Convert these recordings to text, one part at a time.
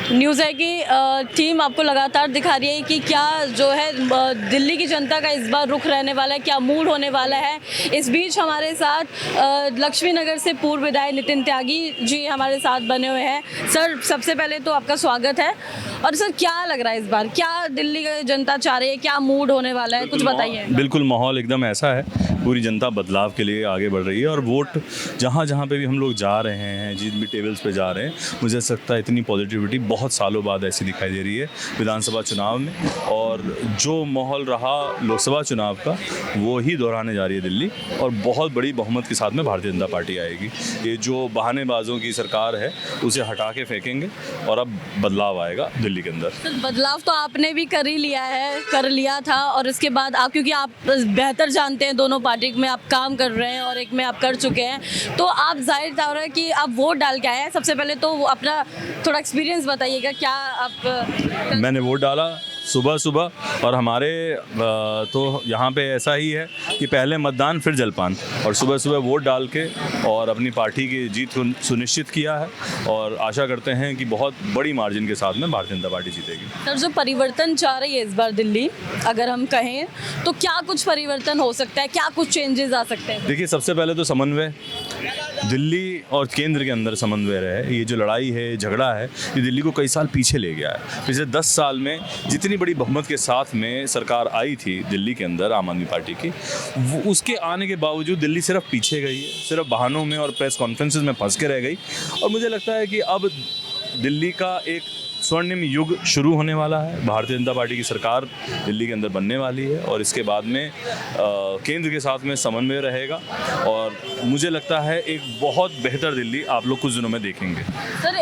News है कि team आपको लगातार दिखा रही है कि क्या जो है दिल्ली की जनता का इस बार रुख रहने वाला है, क्या मूड होने वाला है। इस बीच हमारे साथ लक्ष्मी नगर से पूर्व विधायक नितिन त्यागी जी हमारे साथ बने हुए हैं। सर, सबसे पहले तो आपका स्वागत है। और सर, क्या लग रहा है इस बार, क्या दिल्ली की जनता चाह रही है, क्या मूड होने वाला है, कुछ बताइए। बिल्कुल माहौल एकदम ऐसा है, पूरी जनता बदलाव के लिए आगे बढ़ रही है और वोट जहाँ जहाँ पे भी हम लोग जा रहे हैं, जिन भी टेबल्स पे जा रहे हैं, मुझे लगता है इतनी पॉजिटिविटी बहुत सालों बाद ऐसी दिखाई दे रही है विधानसभा चुनाव में। और जो माहौल रहा लोकसभा चुनाव का वो ही दोहराने जा रही है दिल्ली, और बहुत बड़ी बहुमत के साथ में भारतीय जनता पार्टी आएगी। ये जो बहानेबाजों की सरकार है उसे हटा के फेंकेंगे और अब बदलाव आएगा दिल्ली के अंदर। सर, बदलाव तो आपने भी कर ही लिया है, कर लिया था, और इसके बाद आप, क्योंकि आप बेहतर जानते हैं दोनों पार्टी में आप काम कर रहे हैं और एक में आप कर चुके हैं, तो आप जाहिर तौर है कि आप वोट डाल के आए हैं। सबसे पहले तो वो अपना थोड़ा एक्सपीरियंस बताइएगा, क्या आप। मैंने वोट डाला सुबह सुबह, और हमारे तो यहाँ पे ऐसा ही है कि पहले मतदान फिर जलपान, और सुबह सुबह वोट डाल के और अपनी पार्टी की जीत को सुनिश्चित किया है, और आशा करते हैं कि बहुत बड़ी मार्जिन के साथ में भारतीय जनता पार्टी जीतेगी। सर, जो परिवर्तन चाह रही है इस बार दिल्ली, अगर हम कहें तो क्या कुछ परिवर्तन हो सकता है, क्या कुछ चेंजेस आ सकते हैं? देखिए, सबसे पहले तो समन्वय, दिल्ली और केंद्र के अंदर समन्वय रहे। ये जो लड़ाई है, झगड़ा है, ये दिल्ली को कई साल पीछे ले गया है। पिछले 10 साल में जितनी बड़ी बहुमत के साथ में सरकार आई थी दिल्ली के अंदर आम आदमी पार्टी की, वो उसके आने के बावजूद दिल्ली सिर्फ पीछे गई है, सिर्फ बहानों में और प्रेस कॉन्फ्रेंसेस में फंस के रह गई। और मुझे लगता है कि अब दिल्ली का एक स्वर्णिम युग शुरू होने वाला है। भारतीय जनता पार्टी की सरकार दिल्ली के अंदर बनने वाली है, और इसके बाद में केंद्र के साथ में समन्वय रहेगा, और मुझे लगता है एक बहुत बेहतर दिल्ली आप लोग कुछ दिनों में देखेंगे। सर,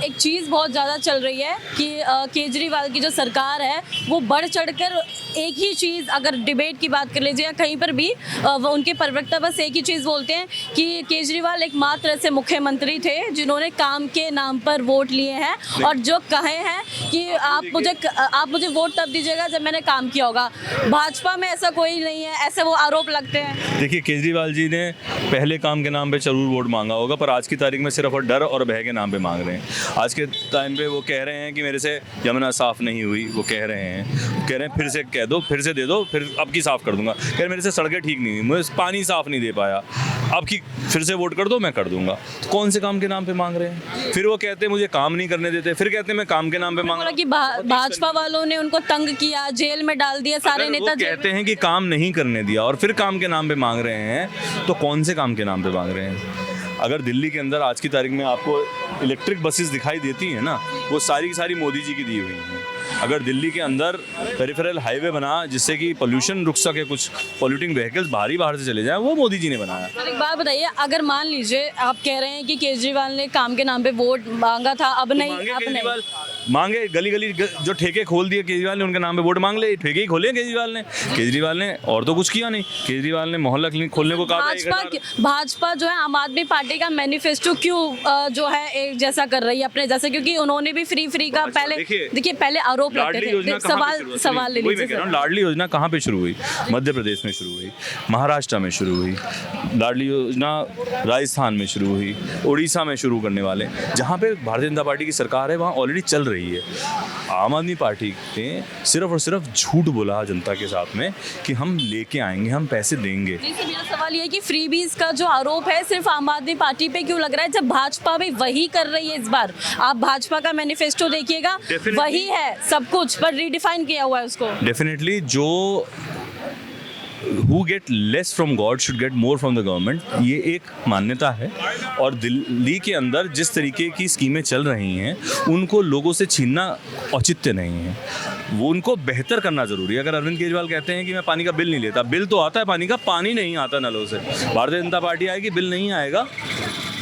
एक चीज़ बहुत ज़्यादा चल रही है कि केजरीवाल की जो सरकार है वो बढ़ चढ़कर एक ही चीज़, अगर डिबेट की बात कर लीजिए या कहीं पर भी, वो उनके प्रवक्ता बस एक ही चीज़ बोलते हैं कि केजरीवाल एकमात्र ऐसे मुख्यमंत्री थे जिन्होंने काम के नाम पर वोट लिए हैं, और जो कहे हैं कि आप मुझे वोट तब दीजिएगा जब मैंने काम किया होगा। भाजपा में ऐसा कोई नहीं है, ऐसे वो आरोप लगते हैं। देखिए, केजरीवाल जी ने पहले काम के नाम पे जरूर वोट मांगा होगा, पर आज की तारीख में सिर्फ डर और भय के नाम पे मांग रहे हैं। आज के टाइम पे वो कह रहे हैं कि मेरे से यमुना साफ़ नहीं हुई, वो कह रहे हैं फिर से कह दो, फिर से दे दो, फिर अब की साफ़ कर दूंगा। कह रहे मेरे से सड़कें ठीक नहीं हुई, मुझे पानी साफ़ नहीं दे पाया, अब की फिर से वोट कर दो, मैं कर दूंगा। तो कौन से काम के नाम पे मांग रहे हैं? फिर वो कहते हैं मुझे काम नहीं करने देते, फिर कहते हैं मैं काम के नाम पे मांग रहा हूं। कि भाजपा वालों ने उनको तंग किया, जेल में डाल दिया, सारे नेता कहते हैं कि काम नहीं करने दिया और फिर काम के नाम पे मांग रहे हैं, तो कौन से काम के नाम पे मांग रहे हैं? अगर दिल्ली के अंदर आज की तारीख में आपको इलेक्ट्रिक बसेस दिखाई देती हैं ना, वो सारी की सारी मोदी जी की दी हुई हैं। अगर दिल्ली के अंदर पेरिफेरल हाईवे बना जिससे कि पोल्यूशन रुक सके, कुछ पोल्यूटिंग व्हीकल्स बाहर से चले जाएं, वो मोदी जी ने बनाया। सर, एक बात बताइए, अगर मान लीजिए आप कह रहे हैं कि केजरीवाल ने काम के नाम पे वोट मांगा था, अब नहीं मांगे, गली गली जो ठेके खोल दिए केजरीवाल ने, उनके नाम पे वोट मांग ले। ठेके ही खोले केजरीवाल ने और तो कुछ किया नहीं। केजरीवाल ने मोहल्ला क्लिनिक खोलने को कहा। भाजपा जो है आम आदमी पार्टी का मैनिफेस्टो क्यों जो है एक जैसा कर रही है अपने जैसे, क्योंकि उन्होंने भी फ्री का पहले, देखिए पहले आरोप लगते थे। सवाल ले लीजिए। लाडली योजना कहाँ पे शुरू हुई? मध्य प्रदेश में शुरू हुई, महाराष्ट्र में शुरू हुई। लाडली योजना राजस्थान में शुरू हुई, उड़ीसा में शुरू करने वाले। जहाँ पे भारतीय जनता पार्टी की सरकार है वहाँ ऑलरेडी चल रही है। आम आदमी पार्टी ने सिर्फ और सिर्फ झूठ बोला जनता के साथ में कि हम लेके आएंगे, हम पैसे देंगे। मेरा सवाल ये है कि फ्रीबीज का जो आरोप है सिर्फ आम आदमी पार्टी पे क्यों लग रहा है, जब भाजपा भी वही कर रही है। इस बार आप भाजपा का मैनिफेस्टो देखिएगा, वही है सब कुछ, पर रीडिफाइन किया हुआ है उसको। डेफिनेटली जो who get less from God should get more from the government, ये एक मान्यता है। और दिल्ली के अंदर जिस तरीके की स्कीमें चल रही हैं उनको लोगों से छीनना औचित्य नहीं है, वो उनको बेहतर करना ज़रूरी है। अगर अरविंद केजरीवाल कहते हैं कि मैं पानी का बिल नहीं लेता, बिल तो आता है पानी का, पानी नहीं आता नलों से। भारतीय जनता पार्टी आएगी, बिल नहीं आएगा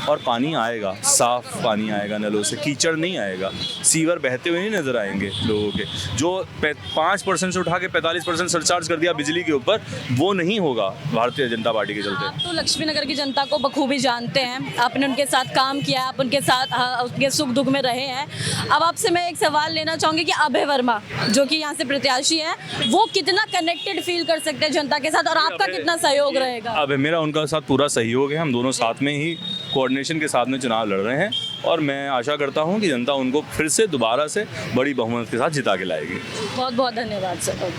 और पानी आएगा, साफ पानी आएगा नलों से, कीचड़ नहीं आएगा, सीवर बहते हुए नहीं नजर आएंगे लोगों के। जो 5% से उठा के 45% सरचार्ज कर दिया बिजली के ऊपर, वो नहीं होगा भारतीय जनता पार्टी के चलते। आप तो लक्ष्मी नगर की जनता को बखूबी जानते हैं, आपने उनके साथ काम किया, आप उनके साथ उनके सुख दुख में रहे हैं। अब आपसे मैं एक सवाल लेना चाहूँगी कि अभय वर्मा जो कि यहाँ से प्रत्याशी हैं, वो कितना कनेक्टेड फील कर सकते हैं जनता के साथ, और आपका कितना सहयोग रहेगा? अब मेरा उनका साथ पूरा सहयोग है, हम दोनों साथ में ही कोऑर्डिनेशन के साथ में चुनाव लड़ रहे हैं। और मैं आशा करता हूँ कि जनता उनको फिर से दोबारा से बड़ी बहुमत के साथ जिता के लाएगी। बहुत बहुत धन्यवाद सर।